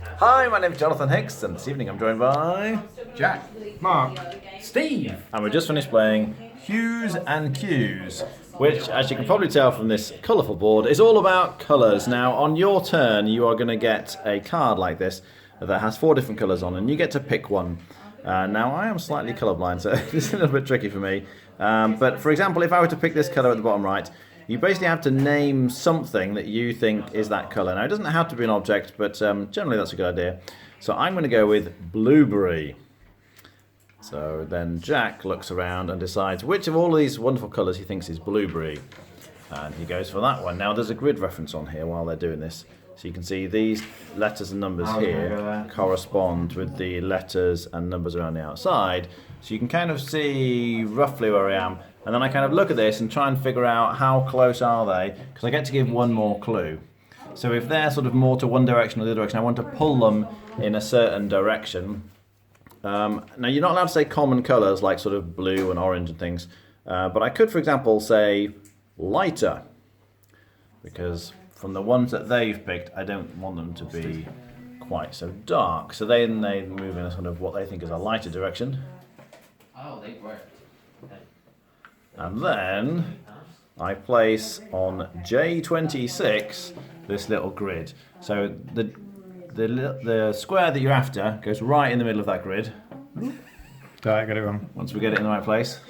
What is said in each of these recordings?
Hi, my name's Jonathan Hicks, and this evening I'm joined by Jack, Mark, Steve. and we just finished playing Hues and Cues, which, as you can probably tell from this colourful board, is all about colours. Now, on your turn, you are going to get a card like this that has 4 different colours on, and you get to pick one. Now, I am slightly colourblind, so this is a little bit tricky for me. But for example, if I were to pick this colour at the bottom right, you basically have to name something that you think is that colour. Now, it doesn't have to be an object, but generally that's a good idea. So I'm going to go with blueberry. So then Jack looks around and decides which of all of these wonderful colours he thinks is blueberry. And he goes for that one. Now, there's a grid reference on here while they're doing this. So you can see these letters and numbers here correspond with the letters and numbers around the outside. So you can kind of see roughly where I am. And then I kind of look at this and try and figure out how close are they, because I get to give one more clue. So if they're sort of more to one direction or the other direction, I want to pull them in a certain direction. Now, you're not allowed to say common colours like sort of blue and orange and things. But I could, for example, say lighter, because from the ones that they've picked, I don't want them to be quite so dark. So then they move in a sort of what they think is a lighter direction. Oh, they worked. And then I place on J26 this little grid. So the square that you're after goes right in the middle of that grid. I got it wrong. Once we get it in the right place.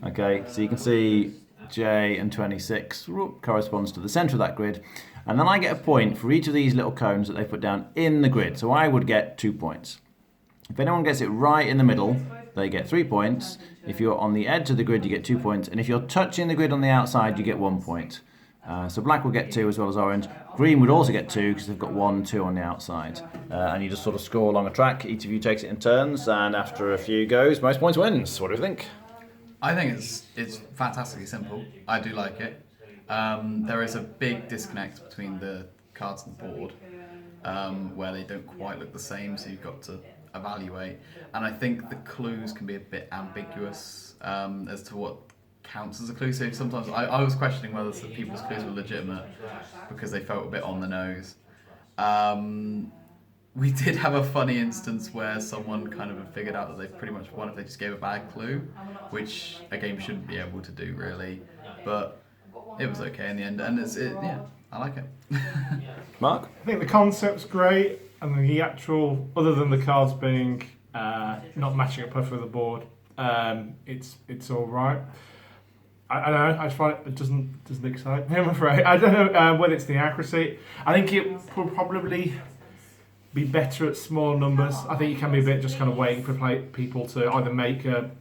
Okay, so you can see J and 26 corresponds to the centre of that grid. And then I get a point for each of these little cones that they put down in the grid. So I would get 2 points. If anyone gets it right in the middle, they get 3 points. If you're on the edge of the grid, you get 2 points. And if you're touching the grid on the outside, you get 1 point. So black will get 2 as well as orange. Green would also get 2 because they've got 1, 2 on the outside. And you just sort of score along a track. Each of you takes it in turns, and after a few goes, most points wins. What do you think? I think it's fantastically simple. I do like it. There is a big disconnect between the cards on the board where they don't quite look the same, so you've got to evaluate. And I think the clues can be a bit ambiguous as to what counts as a clue. So sometimes I was questioning whether some people's clues were legitimate because they felt a bit on the nose. We did have a funny instance where someone kind of had figured out that they pretty much won if they just gave a bad clue, which a game shouldn't be able to do really, but it was okay in the end, and yeah, I like it. Mark? I think the concept's great, and the actual, other than the cards being not matching up perfectly with the board, it's all right. I don't know. I just find it doesn't excite me, I'm afraid. I don't know whether it's the accuracy. I think it will probably be better at small numbers. I think you can be a bit just kind of waiting for people to either make a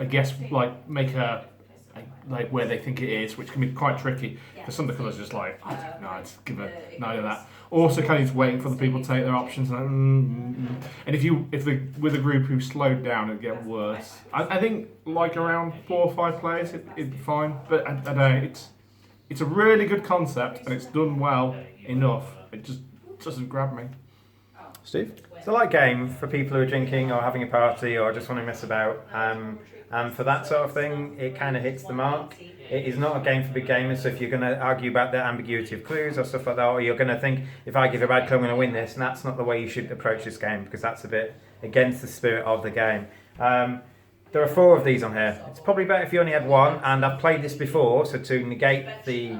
guess, like where they think it is, which can be quite tricky. Because some of the colours are just like, I don't know, I'd just give a no to that. Also, kind of just waiting for the people to take their options. And if with a group who slowed down, it'd get worse. I think like around 4 or 5 players, it'd be fine. But I don't know, it's a really good concept and it's done well enough. It just doesn't grab me. Steve? It's a light game for people who are drinking or having a party or just want to mess about. And for that sort of thing, it kind of hits the mark. It is not a game for big gamers, so if you're going to argue about the ambiguity of clues or stuff like that, or you're going to think, if I give a bad clue, I'm going to win this, and that's not the way you should approach this game, because that's a bit against the spirit of the game. There are 4 of these on here. It's probably better if you only had 1, and I've played this before, so to negate the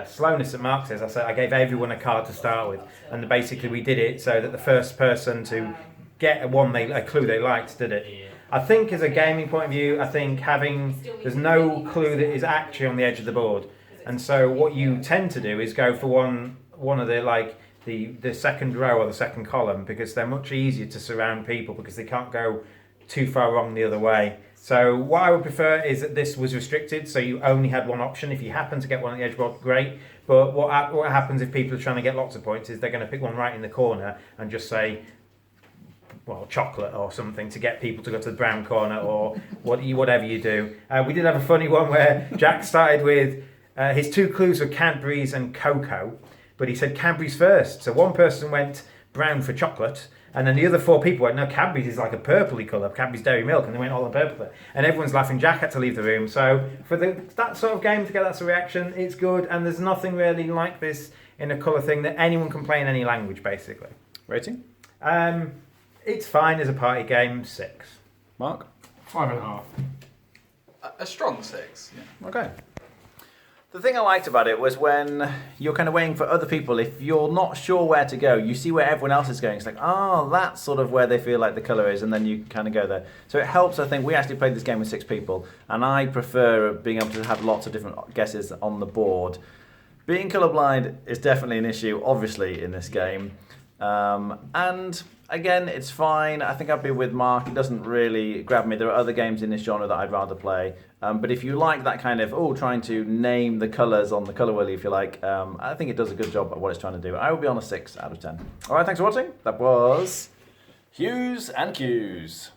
slowness that Mark says, I gave everyone a card to start with, and basically we did it so that the first person to get a clue they liked did it. I think as a gaming point of view, I think there's no clue that is actually on the edge of the board, and so what you tend to do is go for one of the second row or the second column, because they're much easier to surround people because they can't go too far wrong the other way. So what I would prefer is that this was restricted, so you only had one option. If you happen to get one on the edge board, great. But what happens if people are trying to get lots of points is they're going to pick one right in the corner and just say, well, chocolate or something to get people to go to the brown corner, or whatever you do. We did have a funny one where Jack started with his 2 clues were Cadbury's and cocoa, but he said Cadbury's first. So one person went brown for chocolate, and then the other 4 people went, no, Cadbury's is like a purpley colour, Cadbury's Dairy Milk, and they went all on purple. And everyone's laughing. Jack had to leave the room. So for that sort of game to get that sort of reaction, it's good, and there's nothing really like this in a colour thing that anyone can play in any language, basically. Rating? It's fine as a party game, 6. Mark? 5.5. A strong 6. Yeah. Okay. The thing I liked about it was when you're kind of waiting for other people, if you're not sure where to go, you see where everyone else is going. It's like, oh, that's sort of where they feel like the colour is, and then you kind of go there. So it helps, I think. We actually played this game with 6 people, and I prefer being able to have lots of different guesses on the board. Being colourblind is definitely an issue, obviously, in this game. And again, it's fine. I think I'd be with Mark. It doesn't really grab me. There are other games in this genre that I'd rather play. But if you like that kind of, trying to name the colours on the colour wheel, if you like, I think it does a good job at what it's trying to do. I would be on a 6 out of 10. All right, thanks for watching. That was Hues and Cues.